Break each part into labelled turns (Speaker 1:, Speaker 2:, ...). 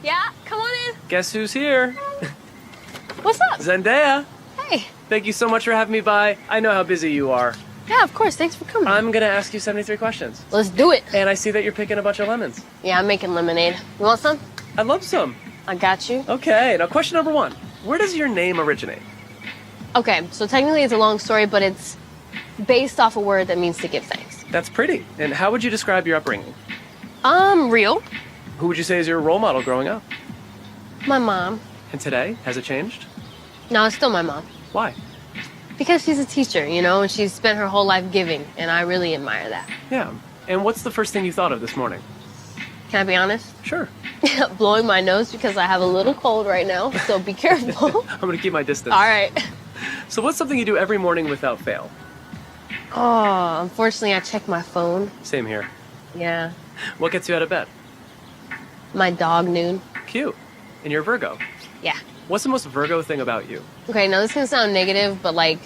Speaker 1: Yeah, come on in.
Speaker 2: Guess who's here?
Speaker 1: What's up?
Speaker 2: Zendaya.
Speaker 1: Hey.
Speaker 2: Thank you so much for having me by. I know how busy you are.
Speaker 1: Yeah, of course. Thanks for coming.
Speaker 2: I'm gonna ask you 73 questions.
Speaker 1: Let's do it.
Speaker 2: And I see that you're picking a bunch of lemons.
Speaker 1: Yeah, I'm making lemonade. You want some?
Speaker 2: I'd love some.
Speaker 1: I got you.
Speaker 2: Okay, now question number 1. Where does your name originate?
Speaker 1: Okay, so technically it's a long story, but it's based off a word that means to give thanks.
Speaker 2: That's pretty. And how would you describe your upbringing?
Speaker 1: Real.
Speaker 2: Who would you say is your role model growing up?
Speaker 1: My mom.
Speaker 2: And today, has it changed?
Speaker 1: No, it's still my mom.
Speaker 2: Why?
Speaker 1: Because she's a teacher, you know, and she's spent her whole life giving, and I really admire that.
Speaker 2: Yeah. And what's the first thing you thought of this morning?
Speaker 1: Can I be honest?
Speaker 2: Sure.
Speaker 1: Blowing my nose because I have a little cold right now, so be careful.
Speaker 2: I'm gonna keep my distance.
Speaker 1: All right.
Speaker 2: So what's something you do every morning without fail?
Speaker 1: Oh, unfortunately, I check my phone.
Speaker 2: Same here.
Speaker 1: Yeah.
Speaker 2: What gets you out of bed?
Speaker 1: My dog, Noon.
Speaker 2: Cute. And you're Virgo.
Speaker 1: Yeah.
Speaker 2: What's the most Virgo thing about you?
Speaker 1: Okay, now this can sound negative, but like,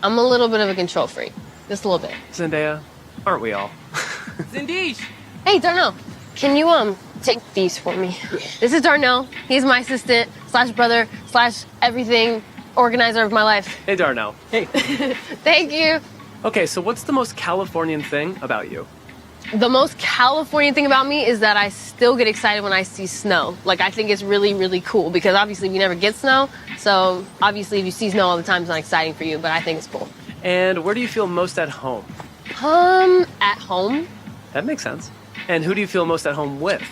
Speaker 1: I'm a little bit of a control freak. Just a little bit.
Speaker 2: Zendaya, aren't we all?
Speaker 3: Zendeej.
Speaker 1: Hey, Darnell, can you, take these for me? This is Darnell. He's my assistant / brother / everything organizer of my life.
Speaker 2: Hey, Darnell.
Speaker 3: Hey.
Speaker 1: Thank you.
Speaker 2: Okay, so what's the most Californian thing about you?
Speaker 1: The most Californian thing about me is that I still get excited when I see snow. Like, I think it's really, really cool because obviously we never get snow. So obviously if you see snow all the time, it's not exciting for you, but I think it's cool.
Speaker 2: And where do you feel most at home?
Speaker 1: At home.
Speaker 2: That makes sense. And who do you feel most at home with?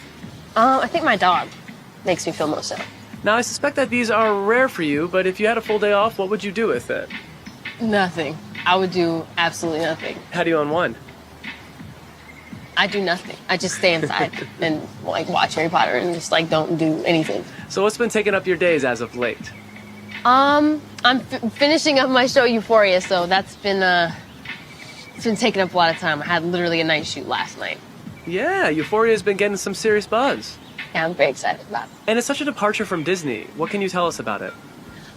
Speaker 1: I think my dog makes me feel most at home.
Speaker 2: Now, I suspect that these are rare for you, but if you had a full day off, what would you do with it?
Speaker 1: Nothing. I would do absolutely nothing.
Speaker 2: How do you unwind?
Speaker 1: I do nothing. I just stay inside and like watch Harry Potter and just like don't do anything.
Speaker 2: So what's been taking up your days as of late?
Speaker 1: I'm finishing up my show Euphoria, so that's been it's been taking up a lot of time. I had literally a night shoot last night.
Speaker 2: Yeah, Euphoria's been getting some serious buzz.
Speaker 1: Yeah, I'm very excited about it.
Speaker 2: And it's such a departure from Disney. What can you tell us about it?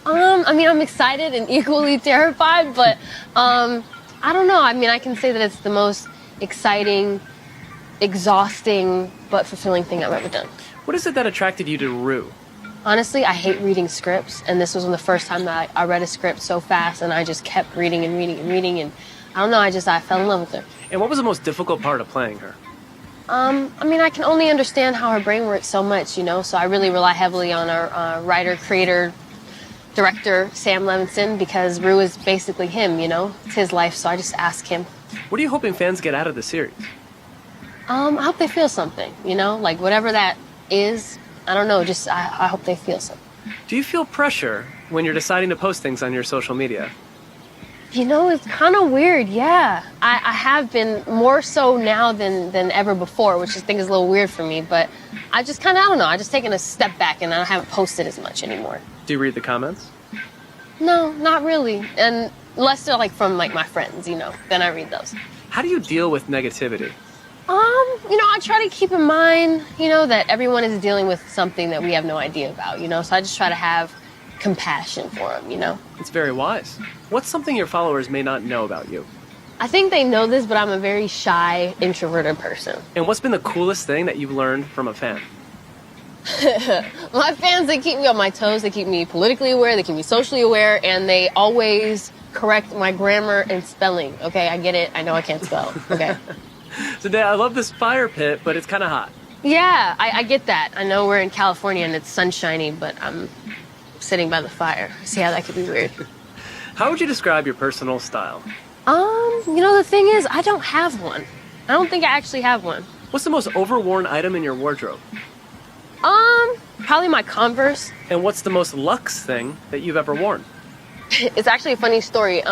Speaker 1: I mean, I'm excited and equally terrified, but I don't know. I mean, I can say that it's the most exciting, exhausting, but fulfilling thing I've ever done.
Speaker 2: What is it that attracted you to Rue?
Speaker 1: Honestly, I hate reading scripts, and this was the first time that I read a script so fast, and I just kept reading and reading and reading, and I don't know, I fell in love with her.
Speaker 2: And what was the most difficult part of playing her?
Speaker 1: I mean, I can only understand how her brain works so much, you know, so I really rely heavily on our writer, creator, director, Sam Levinson, because Rue is basically him, you know? It's his life, so I just ask him.
Speaker 2: What are you hoping fans get out of the series?
Speaker 1: I hope they feel something, you know? Like, whatever that is, I don't know, just I hope they feel something.
Speaker 2: Do you feel pressure when you're deciding to post things on your social media?
Speaker 1: You know, it's kind of weird, yeah. I have been more so now than ever before, which I think is a little weird for me, but I just kind of, I don't know, I just taken a step back and I haven't posted as much anymore.
Speaker 2: Do you read the comments?
Speaker 1: No, not really. And unless they're like from like my friends, you know, then I read those.
Speaker 2: How do you deal with negativity?
Speaker 1: You know, I try to keep in mind, you know, that everyone is dealing with something that we have no idea about, you know, so I just try to have compassion for them, you know.
Speaker 2: It's very wise. What's something your followers may not know about you?
Speaker 1: I think they know this, but I'm a very shy, introverted person.
Speaker 2: And what's been the coolest thing that you've learned from a fan?
Speaker 1: My fans, they keep me on my toes, they keep me politically aware, they keep me socially aware, and they always correct my grammar and spelling, okay? I get it, I know I can't spell, okay?
Speaker 2: Today, I love this fire pit, but it's kind of hot.
Speaker 1: Yeah, I get that. I know we're in California and it's sunshiny, but I'm sitting by the fire. See how that could be weird.
Speaker 2: How would you describe your personal style?
Speaker 1: You know, the thing is, I don't have one. I don't think I actually have one.
Speaker 2: What's the most overworn item in your wardrobe?
Speaker 1: Probably my Converse.
Speaker 2: And what's the most luxe thing that you've ever worn?
Speaker 1: It's actually a funny story.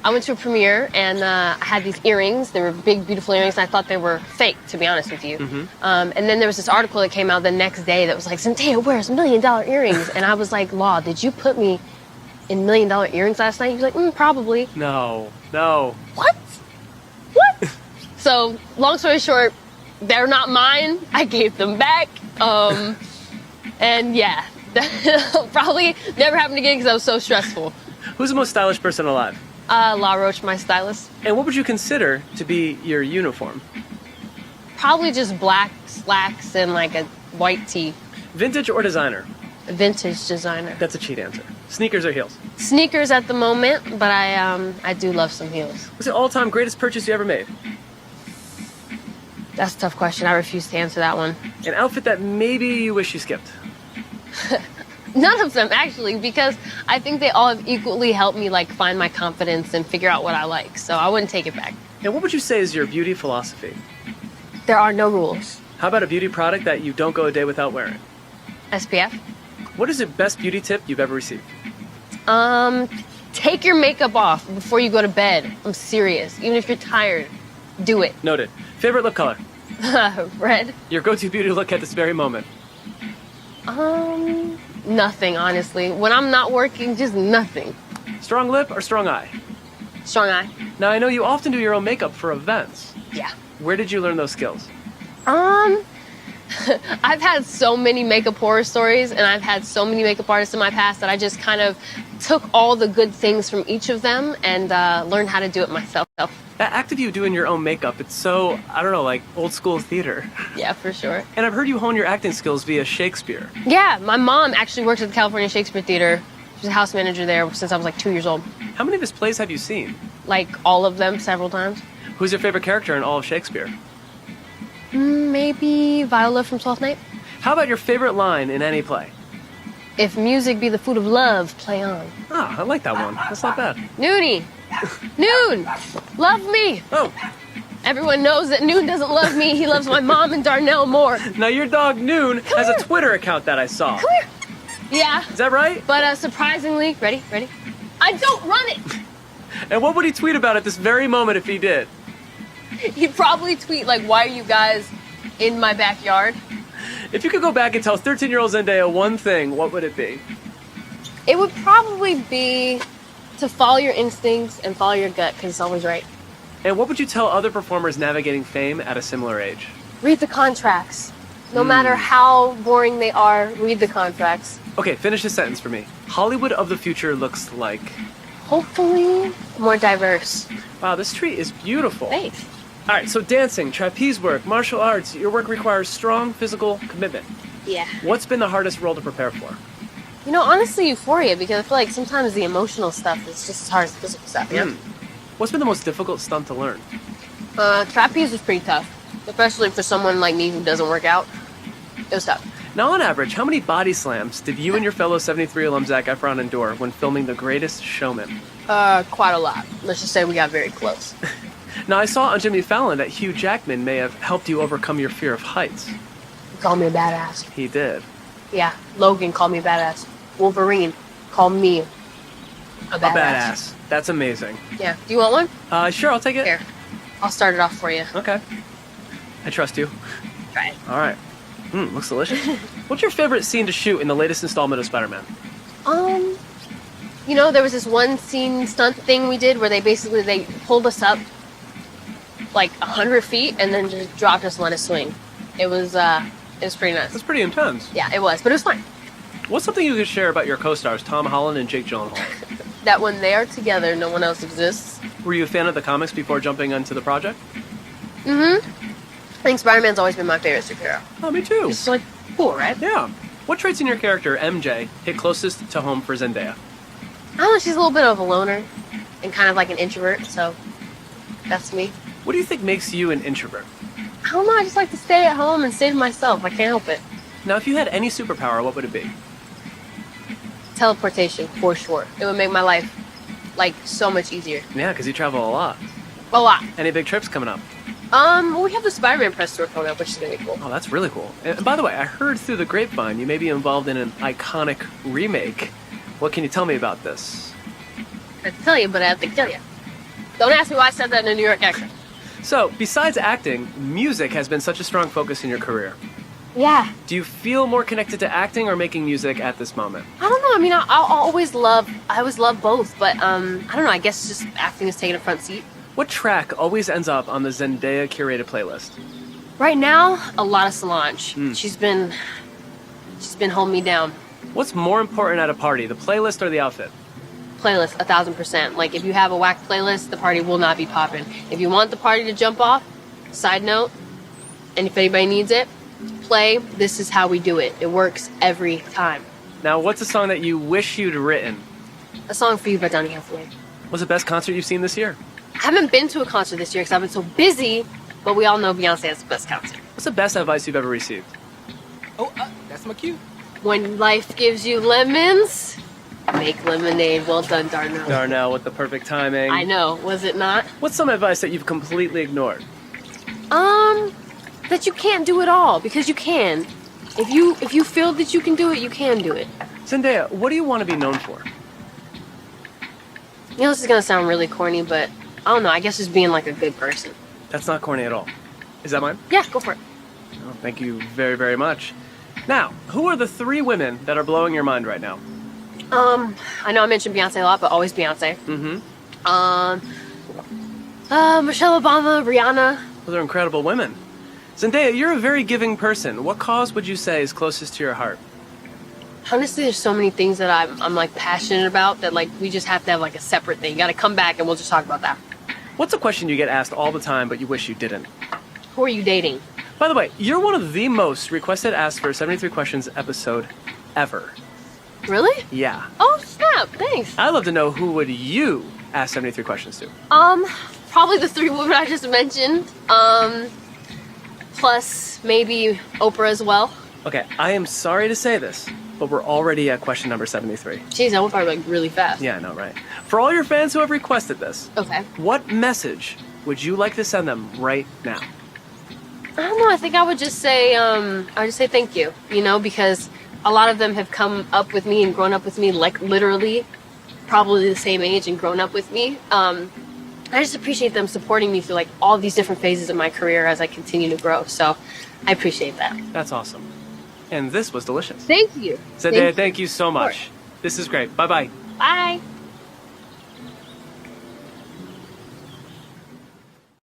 Speaker 1: I went to a premiere and I had these earrings. They were big, beautiful earrings, and I thought they were fake, to be honest with you.
Speaker 2: Mm-hmm.
Speaker 1: And then there was this article that came out the next day that was like, Zendaya wears $1 million earrings. And I was like, Law, did you put me in $1 million earrings last night? He was like, probably.
Speaker 2: No.
Speaker 1: What? What? So, long story short, they're not mine. I gave them back. And yeah, that'll probably never happen again because that was so stressful.
Speaker 2: Who's the most stylish person alive?
Speaker 1: La Roche, my stylist.
Speaker 2: And what would you consider to be your uniform?
Speaker 1: Probably just black slacks and like a white tee.
Speaker 2: Vintage or designer?
Speaker 1: Vintage designer.
Speaker 2: That's a cheat answer. Sneakers or heels?
Speaker 1: Sneakers at the moment, but I do love some heels.
Speaker 2: What's the all-time greatest purchase you ever made?
Speaker 1: That's a tough question. I refuse to answer that one.
Speaker 2: An outfit that maybe you wish you skipped?
Speaker 1: None of them, actually, because I think they all have equally helped me like find my confidence and figure out what I like. So I wouldn't take it back.
Speaker 2: And what would you say is your beauty philosophy?
Speaker 1: There are no rules.
Speaker 2: How about a beauty product that you don't go a day without wearing?
Speaker 1: SPF.
Speaker 2: What is the best beauty tip you've ever received?
Speaker 1: Take your makeup off before you go to bed. I'm serious. Even if you're tired, do it.
Speaker 2: Noted. Favorite lip color?
Speaker 1: Red.
Speaker 2: Your go-to beauty look at this very moment?
Speaker 1: Nothing, honestly. When I'm not working, just nothing.
Speaker 2: Strong lip or strong eye?
Speaker 1: Strong eye.
Speaker 2: Now, I know you often do your own makeup for events.
Speaker 1: Yeah.
Speaker 2: Where did you learn those skills?
Speaker 1: I've had so many makeup horror stories, and I've had so many makeup artists in my past that I just kind of took all the good things from each of them and learned how to do it myself.
Speaker 2: That act of you doing your own makeup, it's so, I don't know, like old school theater.
Speaker 1: Yeah, for sure.
Speaker 2: And I've heard you hone your acting skills via Shakespeare.
Speaker 1: Yeah, my mom actually worked at the California Shakespeare Theater. She was a house manager there since I was like 2 years old.
Speaker 2: How many of his plays have you seen?
Speaker 1: Like all of them, several times.
Speaker 2: Who's your favorite character in all of Shakespeare?
Speaker 1: Maybe Viola from Twelfth Night.
Speaker 2: How about your favorite line in any play?
Speaker 1: If music be the food of love, play on.
Speaker 2: Ah, I like that one. That's not bad.
Speaker 1: Noonie. Noon. Love me.
Speaker 2: Oh,
Speaker 1: Everyone knows that Noon doesn't love me. He loves my mom and Darnell more.
Speaker 2: now your dog Noon has
Speaker 1: here.
Speaker 2: a Twitter account that I saw.
Speaker 1: Come here. Yeah.
Speaker 2: Is that right?
Speaker 1: But surprisingly, ready? I don't run it.
Speaker 2: And what would he tweet about at this very moment if he did?
Speaker 1: He'd probably tweet like, "Why are you guys in my backyard?"
Speaker 2: If you could go back and tell 13-year-old Zendaya one thing, what would it be?
Speaker 1: It would probably be to follow your instincts and follow your gut because it's always right.
Speaker 2: And what would you tell other performers navigating fame at a similar age?
Speaker 1: Read the contracts. No matter how boring they are, read the contracts.
Speaker 2: Okay, finish this sentence for me. Hollywood of the future looks like...
Speaker 1: Hopefully more diverse.
Speaker 2: Wow, this tree is beautiful.
Speaker 1: Thanks.
Speaker 2: All right, so dancing, trapeze work, martial arts, your work requires strong physical commitment.
Speaker 1: Yeah.
Speaker 2: What's been the hardest role to prepare for?
Speaker 1: You know, honestly, Euphoria, because I feel like sometimes the emotional stuff is just as hard as the physical stuff, yeah?
Speaker 2: What's been the most difficult stunt to learn?
Speaker 1: Trapeze was pretty tough, especially for someone like me who doesn't work out. It was tough.
Speaker 2: Now, on average, how many body slams did you and your fellow 73 alum Zac Efron endure when filming The Greatest Showman?
Speaker 1: Quite a lot. Let's just say we got very close.
Speaker 2: Now, I saw on Jimmy Fallon that Hugh Jackman may have helped you overcome your fear of heights.
Speaker 1: You call me a badass.
Speaker 2: He did.
Speaker 1: Yeah, Logan called me a badass. Wolverine called me a badass.
Speaker 2: A badass. That's amazing.
Speaker 1: Yeah. Do you want one?
Speaker 2: Sure, I'll take it.
Speaker 1: Here. I'll start it off for you.
Speaker 2: Okay. I trust you.
Speaker 1: Try it.
Speaker 2: All right. Looks delicious. What's your favorite scene to shoot in the latest installment of Spider-Man?
Speaker 1: You know, there was this one scene stunt thing we did where they pulled us up like 100 feet and then just dropped us and let us swing. It was pretty nice.
Speaker 2: That's pretty intense.
Speaker 1: Yeah, it was, but it was fun.
Speaker 2: What's something you could share about your co-stars, Tom Holland and Jake Gyllenhaal?
Speaker 1: That when they are together, no one else exists.
Speaker 2: Were you a fan of the comics before jumping into the project?
Speaker 1: I think Spider-Man's always been my favorite superhero.
Speaker 2: Oh, me too.
Speaker 1: It's like cool, right?
Speaker 2: Yeah. What traits in your character, MJ, hit closest to home for Zendaya?
Speaker 1: I don't know, she's a little bit of a loner and kind of like an introvert, so that's me.
Speaker 2: What do you think makes you an introvert?
Speaker 1: I don't know, I just like to stay at home and stay to myself. I can't help it.
Speaker 2: Now, if you had any superpower, what would it be?
Speaker 1: Teleportation, for sure. It would make my life, like, so much easier.
Speaker 2: Yeah, because you travel a lot.
Speaker 1: A lot.
Speaker 2: Any big trips coming up?
Speaker 1: Well, we have the Spider-Man press tour coming up, which is gonna be cool.
Speaker 2: Oh, that's really cool. And by the way, I heard through the grapevine you may be involved in an iconic remake. What can you tell me about this?
Speaker 1: I have to tell you, but I have to kill you. Don't ask me why I said that in a New York accent.
Speaker 2: So, besides acting, music has been such a strong focus in your career.
Speaker 1: Yeah.
Speaker 2: Do you feel more connected to acting or making music at this moment?
Speaker 1: I don't know. I mean, I always love both, but I don't know. I guess just acting is taking a front seat.
Speaker 2: What track always ends up on the Zendaya curated playlist?
Speaker 1: Right now, a lot of Solange. She's been holding me down.
Speaker 2: What's more important at a party, the playlist or the outfit?
Speaker 1: Playlist, 1000%. Like, if you have a whack playlist, the party will not be popping. If you want the party to jump off, side note, and if anybody needs it, play, this is how we do it. It works every time.
Speaker 2: Now, what's a song that you wish you'd written?
Speaker 1: A Song for You by Donny Hathaway.
Speaker 2: What's the best concert you've seen this year?
Speaker 1: I haven't been to a concert this year because I've been so busy, but we all know Beyonce has the best concert.
Speaker 2: What's the best advice you've ever received?
Speaker 3: Oh, that's my cue.
Speaker 1: When life gives you lemons, make lemonade. Well done, Darnell.
Speaker 2: Darnell with the perfect timing.
Speaker 1: I know, was it not?
Speaker 2: What's some advice that you've completely ignored?
Speaker 1: That you can't do it all, because you can. If you feel that you can do it, you can do it.
Speaker 2: Zendaya, what do you want to be known for?
Speaker 1: You know, this is gonna sound really corny, but I don't know, I guess just being like a good person.
Speaker 2: That's not corny at all. Is that mine?
Speaker 1: Yeah, go for it.
Speaker 2: Oh, thank you very, very much. Now, who are the 3 women that are blowing your mind right now?
Speaker 1: I know I mentioned Beyonce a lot, but always Beyonce.
Speaker 2: Mm-hmm.
Speaker 1: Michelle Obama, Rihanna.
Speaker 2: Those are incredible women. Zendaya, you're a very giving person. What cause would you say is closest to your heart?
Speaker 1: Honestly, there's so many things that I'm like passionate about that like we just have to have like a separate thing. You gotta come back and we'll just talk about that.
Speaker 2: What's a question you get asked all the time but you wish you didn't?
Speaker 1: Who are you dating?
Speaker 2: By the way, you're one of the most requested Asked for 73 Questions episode ever.
Speaker 1: Really?
Speaker 2: Yeah.
Speaker 1: Oh snap! Thanks.
Speaker 2: I'd love to know who would you ask 73 questions to?
Speaker 1: Probably the 3 women I just mentioned. Plus maybe Oprah as well.
Speaker 2: Okay, I am sorry to say this, but we're already at question number 73.
Speaker 1: Jeez, that went by like really fast.
Speaker 2: Yeah, I know, right? For all your fans who have requested this,
Speaker 1: Okay.
Speaker 2: what message would you like to send them right now?
Speaker 1: I don't know. I think I would just say, thank you. You know, because a lot of them have come up with me and grown up with me, like literally, probably the same age and grown up with me. I just appreciate them supporting me through like all these different phases of my career as I continue to grow. So, I appreciate that.
Speaker 2: That's awesome. And this was delicious.
Speaker 1: Thank you.
Speaker 2: Zendaya, thank you so much. This is great. Bye-bye.
Speaker 1: Bye.